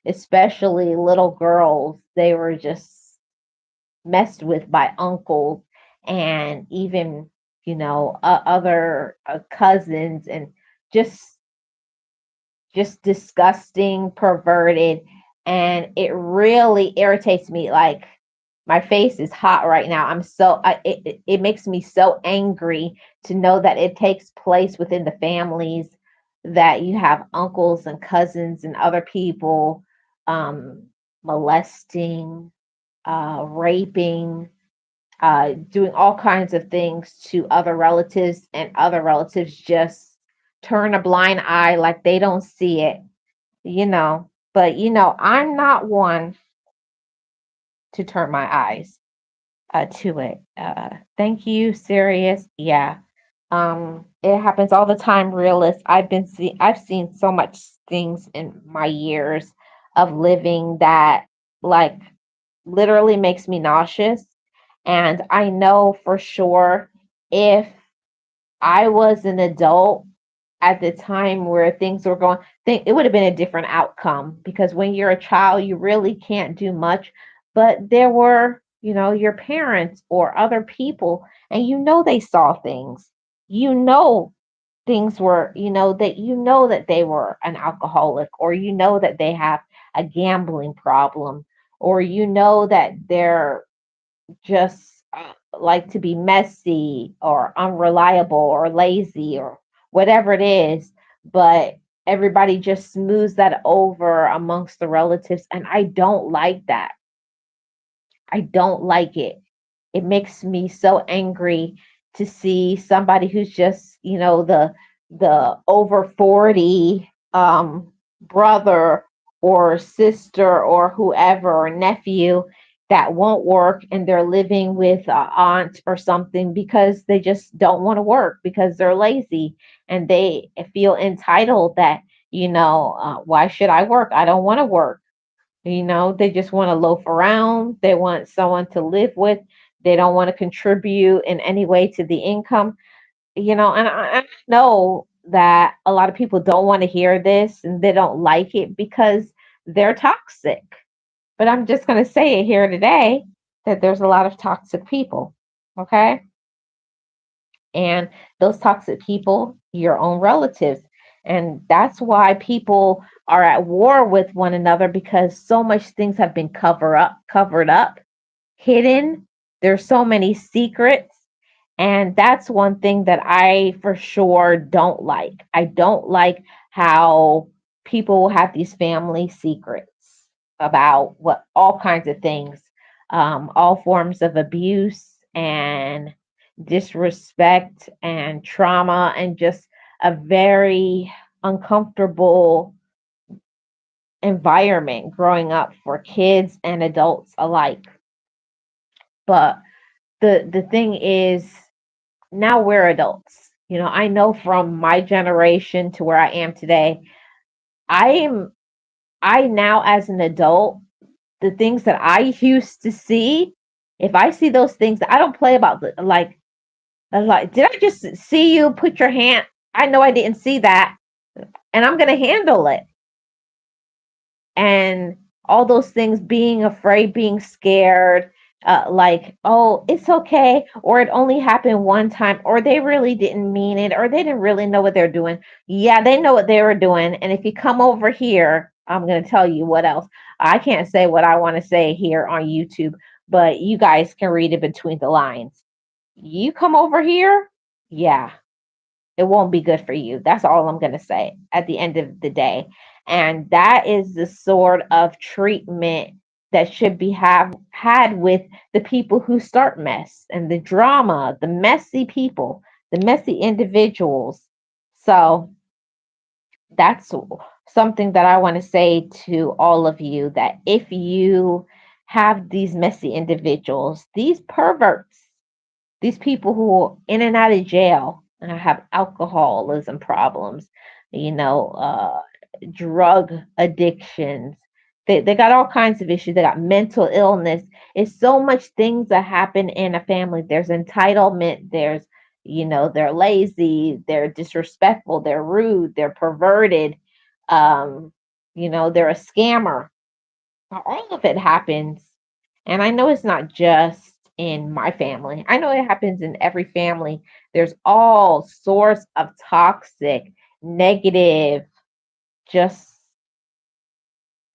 especially little girls. They were just messed with by uncles and even, other cousins, and just just disgusting, perverted, and it really irritates me. Like, my face is hot right now. It makes me so angry to know that it takes place within the families, that you have uncles and cousins and other people, um, molesting, raping, doing all kinds of things to other relatives, and other relatives just turn a blind eye like they don't see it, But, I'm not one to turn my eyes to it. Thank you, serious. Yeah. It happens all the time, realist. I've seen so much things in my years of living that, like, literally makes me nauseous. And I know for sure, if I was an adult at the time where things were going, it would have been a different outcome, because when you're a child, you really can't do much. But there were, your parents or other people, and they saw things. You know things were, that they were an alcoholic, or that they have a gambling problem, or that they're just like to be messy or unreliable or lazy or whatever it is. But everybody just smooths that over amongst the relatives. And I don't like that. I don't like it. It makes me so angry to see somebody who's just, the over 40 brother or sister or whoever or nephew, that won't work, and they're living with an aunt or something because they just don't want to work because they're lazy, and they feel entitled that, why should I work? I don't want to work. They just want to loaf around. They want someone to live with. They don't want to contribute in any way to the income. And I know that a lot of people don't want to hear this and they don't like it because they're toxic. But I'm just going to say it here today that there's a lot of toxic people. Okay. And those toxic people, your own relatives. And that's why people are at war with one another, because so much things have been covered up, hidden. There's so many secrets. And that's one thing that I for sure don't like. I don't like how people have these family secrets about what all kinds of things, all forms of abuse and disrespect and trauma, and just a very uncomfortable environment growing up for kids and adults alike. But the thing is, now we're adults. I know from my generation to where I am today, I am I now, as an adult, the things that I used to see, if I see those things, I don't play about like, did I just see you put your hand? I know I didn't see that, and I'm gonna handle it. And all those things, being afraid, being scared, like, oh, it's okay, or it only happened one time, or they really didn't mean it, or they didn't really know what they're doing. Yeah, they know what they were doing. And if you come over here, I'm going to tell you what else. I can't say what I want to say here on YouTube, but you guys can read it between the lines. You come over here, yeah, it won't be good for you. That's all I'm going to say at the end of the day. And that is the sort of treatment that should be have had with the people who start mess and the drama, the messy people, the messy individuals. So that's something that I want to say to all of you, that if you have these messy individuals, these perverts, these people who are in and out of jail and have alcoholism problems, you know, uh, drug addictions. They got all kinds of issues. They got mental illness. It's so much things that happen in a family. There's entitlement. They're lazy. They're disrespectful. They're rude. They're perverted. Um, they're a scammer. All of it happens. And I know it's not just in my family. I know it happens in every family. There's all sorts of toxic, negative, just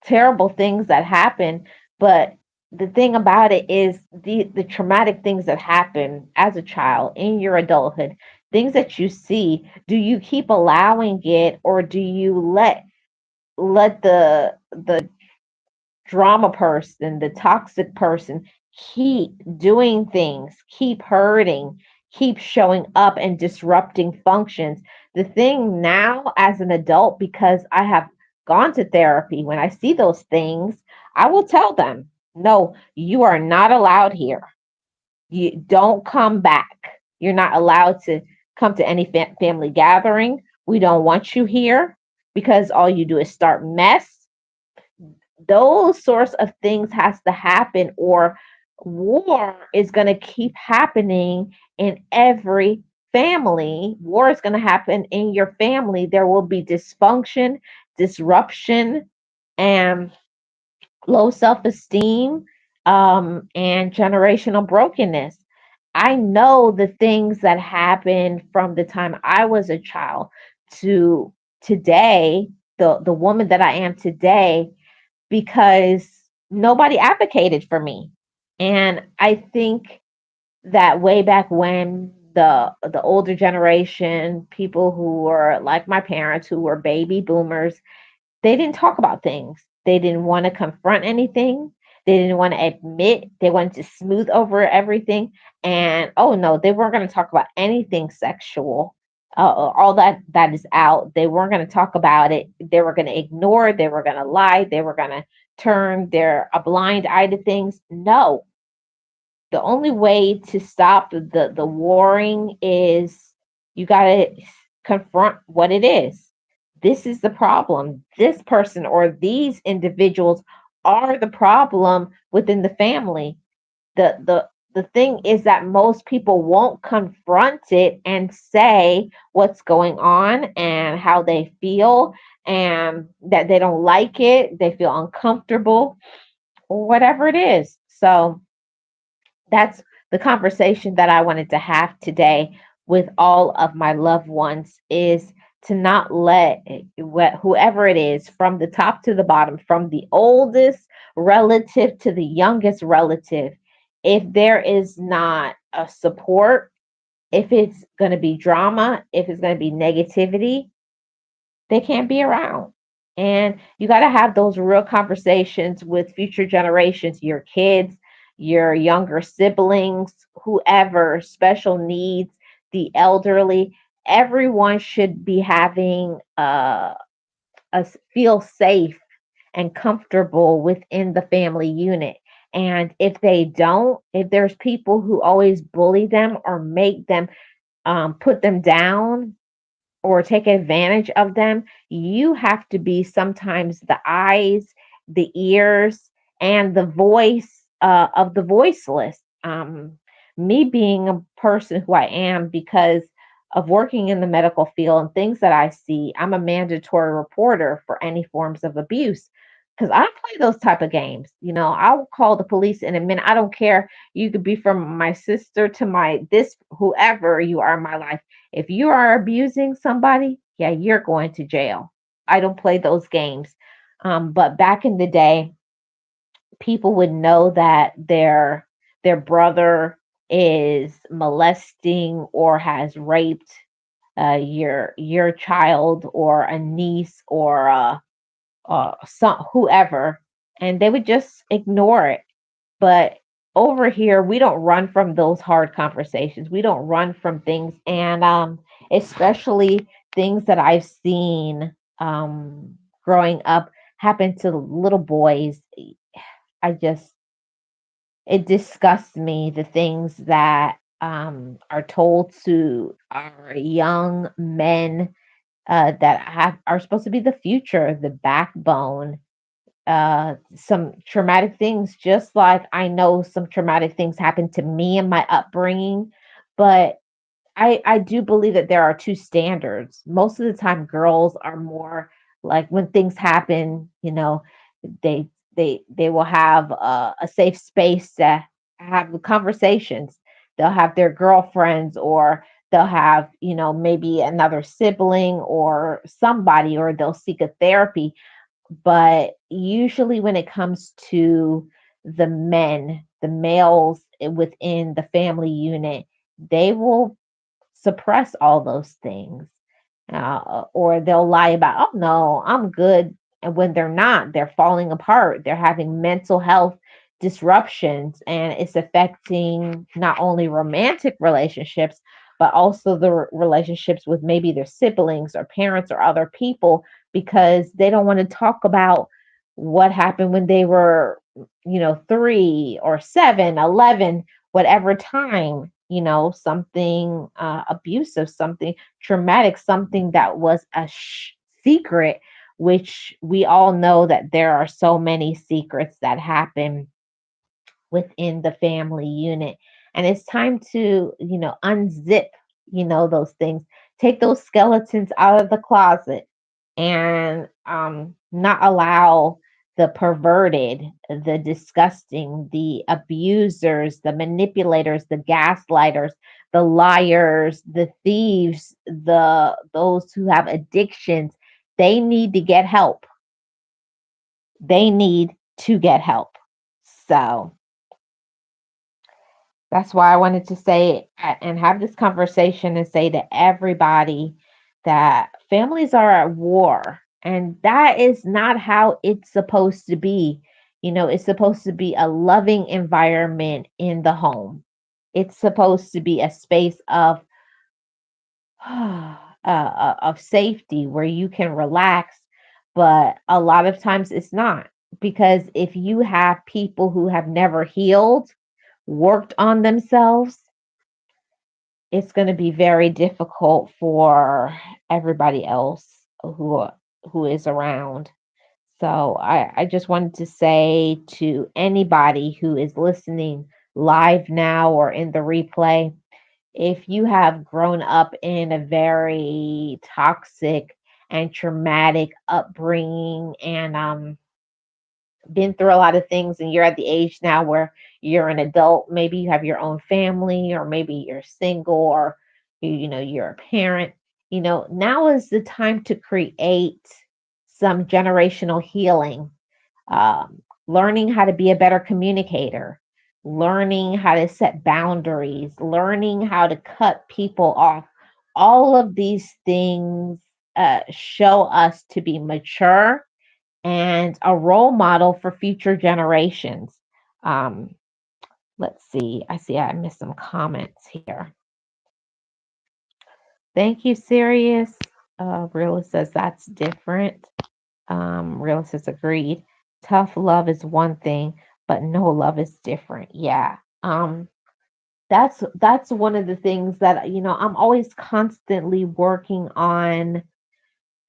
terrible things that happen. But the thing about it is the traumatic things that happen as a child in your adulthood, things that you see, do you keep allowing it, or do you let the drama person, the toxic person, keep doing things, keep hurting, keep showing up and disrupting functions? The thing now as an adult, because I have gone to therapy, when I see those things, I will tell them, no, you are not allowed here. You don't come back. You're not allowed to come to any family gathering. We don't want you here because all you do is start mess. Those sorts of things has to happen, or war is going to keep happening in every family. War is going to happen in your family. There will be dysfunction, disruption, and low self-esteem, and generational brokenness. I know the things that happened from the time I was a child to today, the woman that I am today, because nobody advocated for me. And I think that way back when, the older generation, people who were like my parents, who were baby boomers, they didn't talk about things. They didn't want to confront anything. They didn't want to admit. They wanted to smooth over everything. And oh no, they weren't going to talk about anything sexual. all that is out. They weren't going to talk about it. They were going to ignore it. They were going to lie. They were going to turn their a blind eye to things. No, the only way to stop the warring is you got to confront what it is. This is the problem. This person or these individuals are the problem within the family. The thing is that most people won't confront it and say what's going on and how they feel, and that they don't like it, they feel uncomfortable, or whatever it is. So that's the conversation that I wanted to have today with all of my loved ones, is to not let whoever it is, from the top to the bottom, from the oldest relative to the youngest relative, if there is not a support, if it's going to be drama, if it's going to be negativity, they can't be around. And you got to have those real conversations with future generations, your kids, your younger siblings, whoever, special needs, the elderly. Everyone should be having feel safe and comfortable within the family unit. And if they don't, if there's people who always bully them or make them put them down, or take advantage of them, you have to be sometimes the eyes, the ears, and the voice of the voiceless. Me being a person who I am, because of working in the medical field and things that I see, I'm a mandatory reporter for any forms of abuse. Because I don't play those type of games. I'll call the police in a minute. I don't care. You could be from my sister to my this, whoever you are in my life. If you are abusing somebody, yeah, you're going to jail. I don't play those games. But back in the day, people would know that their brother is molesting or has raped your child or a niece or some whoever, and they would just ignore it. But over here, we don't run from those hard conversations. We don't run from things. And especially things that I've seen growing up happen to little boys. I just, it disgusts me, the things that are told to our young men that are supposed to be the future, the backbone. Some traumatic things, just like I know some traumatic things happened to me in my upbringing, but I do believe that there are two standards. Most of the time, girls are more like, when things happen, they they will have a safe space to have the conversations. They'll have their girlfriends, or they'll have, maybe another sibling or somebody, or they'll seek a therapy. But usually, when it comes to the men, the males within the family unit, they will suppress all those things, or they'll lie about, oh no, I'm good. And when they're not, they're falling apart. They're having mental health disruptions, and it's affecting not only romantic relationships, but also the relationships with maybe their siblings or parents or other people, because they don't want to talk about what happened when they were, 3 or 7, 11, whatever time, something abusive, something traumatic, something that was a secret, which we all know that there are so many secrets that happen within the family unit. And it's time to, unzip, those things, take those skeletons out of the closet, and not allow the perverted, the disgusting, the abusers, the manipulators, the gaslighters, the liars, the thieves, those who have addictions. They need to get help. They need to get help. So that's why I wanted to say and have this conversation and say to everybody that families are at war, and that is not how it's supposed to be. It's supposed to be a loving environment in the home. It's supposed to be a space of of safety where you can relax. But a lot of times it's not, because if you have people who have never healed, worked on themselves, it's going to be very difficult for everybody else who who is around. So I just wanted to say to anybody who is listening live now or in the replay, if you have grown up in a very toxic and traumatic upbringing and been through a lot of things, and you're at the age now where you're an adult, maybe you have your own family, or maybe you're single, or you're a parent, now is the time to create some generational healing, learning how to be a better communicator, learning how to set boundaries, learning how to cut people off. All of these things show us to be mature and a role model for future generations. Um, let's see. I see I missed some comments here. Thank you, Sirius. Realist says that's different. Realist says agreed. Tough love is one thing, but no love is different. Yeah. That's one of the things that I'm always constantly working on,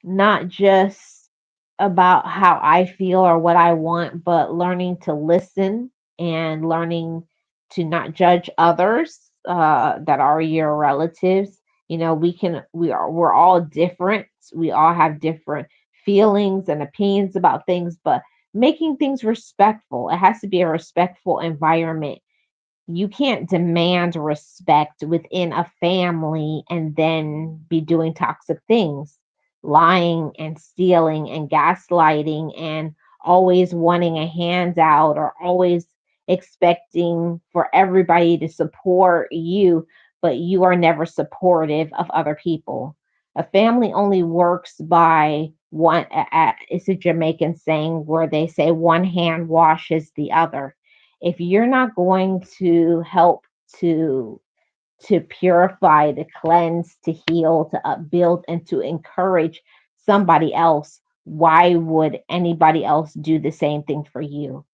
not just about how I feel or what I want, but learning to listen and learning to not judge others that are your relatives. We're all different. We all have different feelings and opinions about things, but making things respectful. It has to be a respectful environment. You can't demand respect within a family and then be doing toxic things, lying and stealing and gaslighting and always wanting a handout or always expecting for everybody to support you, but you are never supportive of other people. A family only works by one, it's a Jamaican saying where they say one hand washes the other. If you're not going to help to purify, to cleanse, to heal, to upbuild, and to encourage somebody else, why would anybody else do the same thing for you?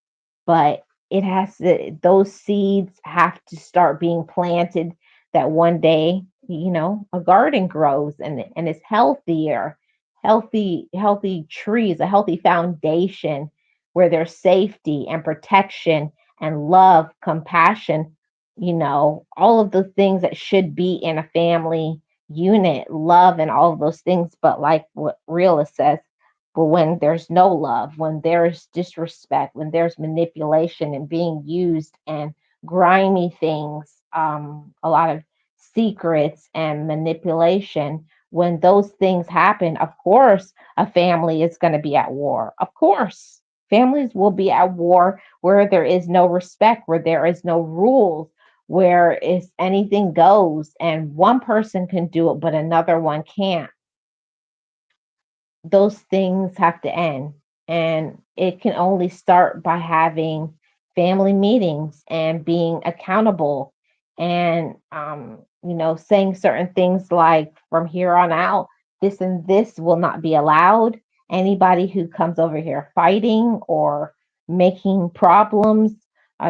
But those seeds have to start being planted, that one day a garden grows and it's healthier, healthy trees, a healthy foundation where there's safety and protection and love, compassion, all of the things that should be in a family unit, love and all of those things. But like what realist says, but when there's no love, when there's disrespect, when there's manipulation and being used and grimy things, a lot of secrets and manipulation, when those things happen, of course, a family is going to be at war. Of course, families will be at war where there is no respect, where there is no rules, where is anything goes, and one person can do it, but another one can't. Those things have to end. And it can only start by having family meetings and being accountable and, saying certain things like from here on out, this and this will not be allowed. Anybody who comes over here fighting or making problems,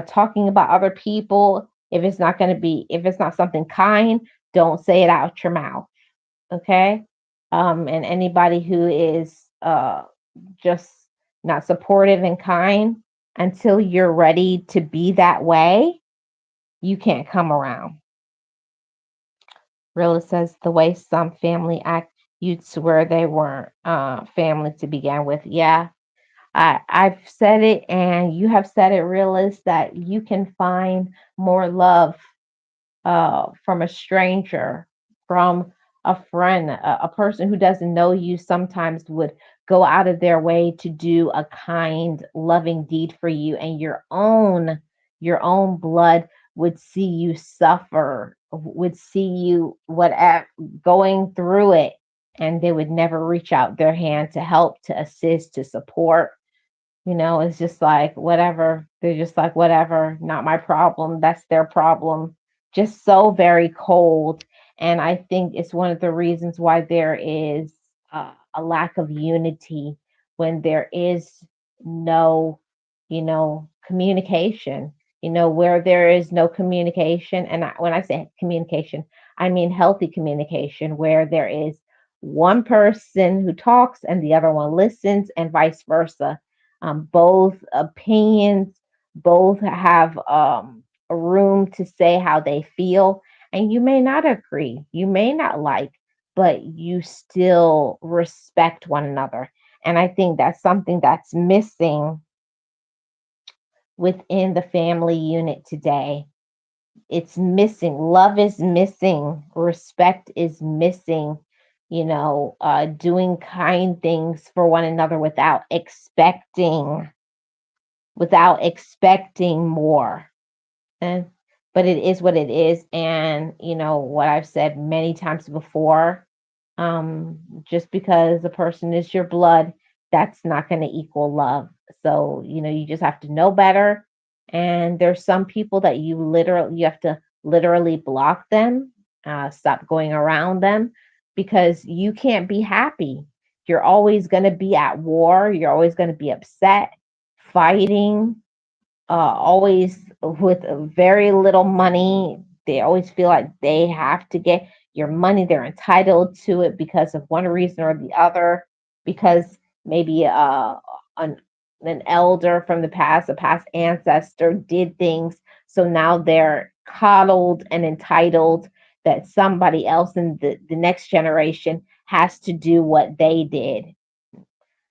talking about other people, if it's not something kind, don't say it out your mouth. Okay. And anybody who is just not supportive and kind, until you're ready to be that way, you can't come around. Rilla says the way some family act, you'd swear they weren't family to begin with. Yeah, I've said it, and you have said it, Realist, that you can find more love from a stranger, from a friend, a person who doesn't know you, sometimes would go out of their way to do a kind, loving deed for you, and your own blood would see you suffer, would see you whatever going through it, and they would never reach out their hand to help, to assist, to support. It's just like, whatever. They're just like, whatever, not my problem. That's their problem. Just so very cold. And I think it's one of the reasons why there is a lack of unity when there is no, communication. Where there is no communication, and when I say communication, I mean healthy communication, where there is one person who talks and the other one listens, and vice versa. Both opinions, both have a room to say how they feel, and you may not agree, you may not like, but you still respect one another. And I think that's something that's missing within the family unit today. It's missing. Love is missing. Respect is missing. Doing kind things for one another without expecting more. And but it is what it is. And what I've said many times before, just because a person is your blood, that's not going to equal love. So, you just have to know better. And there's some people that you have to literally block them, stop going around them, because you can't be happy. You're always going to be at war. You're always going to be upset, fighting, always with very little money. They always feel like they have to get your money. They're entitled to it because of one reason or the other, because maybe an, an elder from the past, a past ancestor did things. So now they're coddled and entitled that somebody else in the next generation has to do what they did.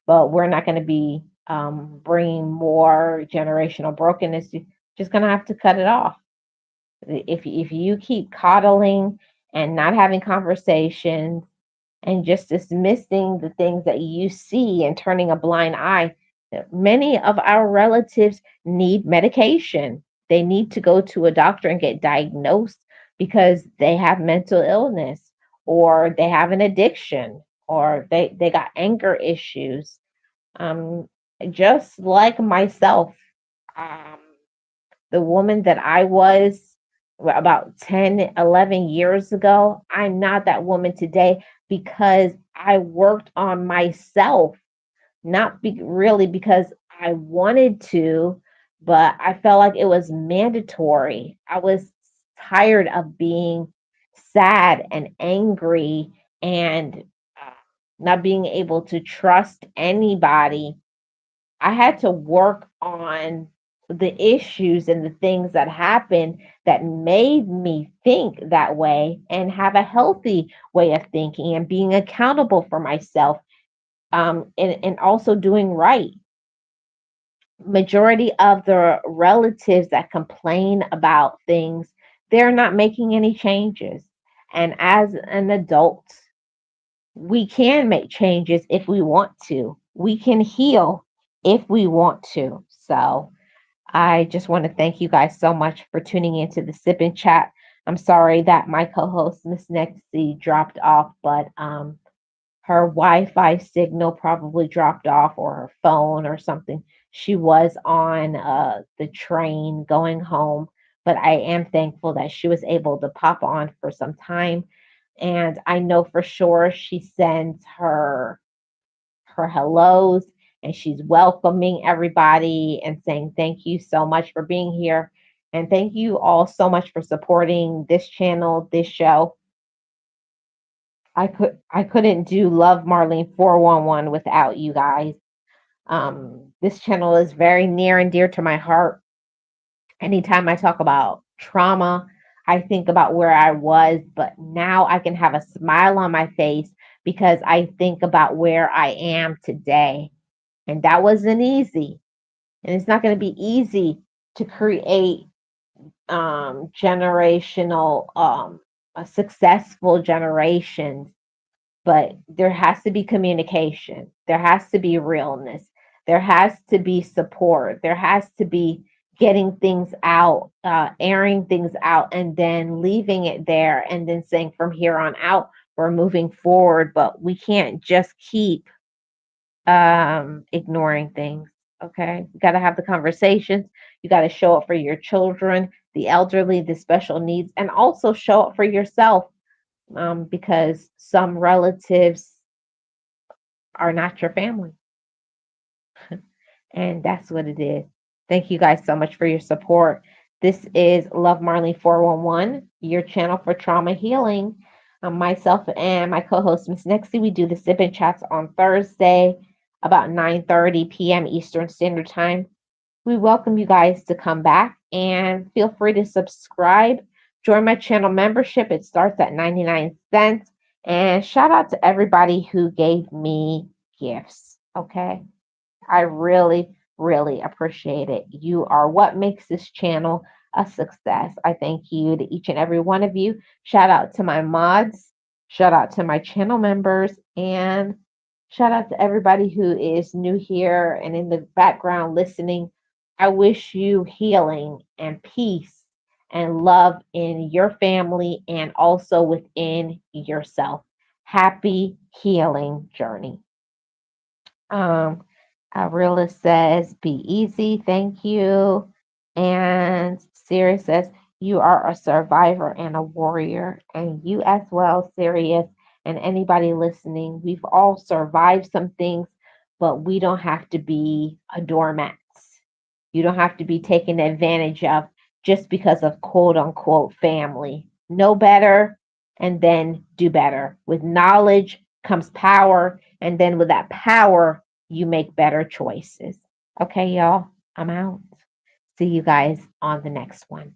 But we're not going to be bringing more generational brokenness. You're just going to have to cut it off. If you keep coddling and not having conversations and just dismissing the things that you see and turning a blind eye, many of our relatives need medication. They need to go to a doctor and get diagnosed because they have mental illness, or they have an addiction, or they got anger issues, um, just like myself. Um, the woman that I was about 10, 11 years ago, I'm not that woman today because I worked on myself, not really because I wanted to, but I felt like it was mandatory. I was tired of being sad and angry and not being able to trust anybody. I had to work on the issues and the things that happened that made me think that way and have a healthy way of thinking and being accountable for myself, and also doing right. Majority of the relatives that complain about things, they're not making any changes. And as an adult, we can make changes if we want to. We can heal if we want to. So I just want to thank you guys so much for tuning into the Sip and Chat. I'm sorry that my co-host Miss Nexie dropped off, but her Wi-Fi signal probably dropped off, or her phone or something. She was on the train going home, but I am thankful that she was able to pop on for some time. And I know for sure she sends her hellos, and she's welcoming everybody and saying thank you so much for being here. And thank you all so much for supporting this channel, this show. I couldn't do Love Marlene 411 without you guys. This channel is very near and dear to my heart. Anytime I talk about trauma, I think about where I was, but now I can have a smile on my face because I think about where I am today. And that wasn't easy. And it's not going to be easy to create generational, a successful generations, but there has to be communication. There has to be realness. There has to be support. There has to be getting things out, airing things out, and then leaving it there, and then saying from here on out, we're moving forward. But we can't just keep ignoring things. Okay. You got to have the conversations. You got to show up for your children, the elderly, the special needs, and also show up for yourself. because some relatives are not your family. And that's what it is. Thank you guys so much for your support. This is Love Marlene 411, your channel for trauma healing. Myself and my co-host Miss Nexie, we do the sip and chats on Thursday about 9:30 p.m. Eastern Standard Time. We welcome you guys to come back and feel free to subscribe. Join my channel membership. It starts at 99 cents. And shout out to everybody who gave me gifts. Okay. I really, really appreciate it. You are what makes this channel a success. I thank you to each and every one of you. Shout out to my mods, shout out to my channel members, and shout out to everybody who is new here and in the background listening. I wish you healing and peace and love in your family and also within yourself. Happy healing journey. Um, Realist says, be easy, thank you. And Sirius says, you are a survivor and a warrior. And you as well, Sirius, and anybody listening, we've all survived some things, but we don't have to be a doormat. You don't have to be taken advantage of just because of quote unquote family. Know better and then do better. With knowledge comes power, and then with that power, you make better choices. Okay, y'all, I'm out. See you guys on the next one.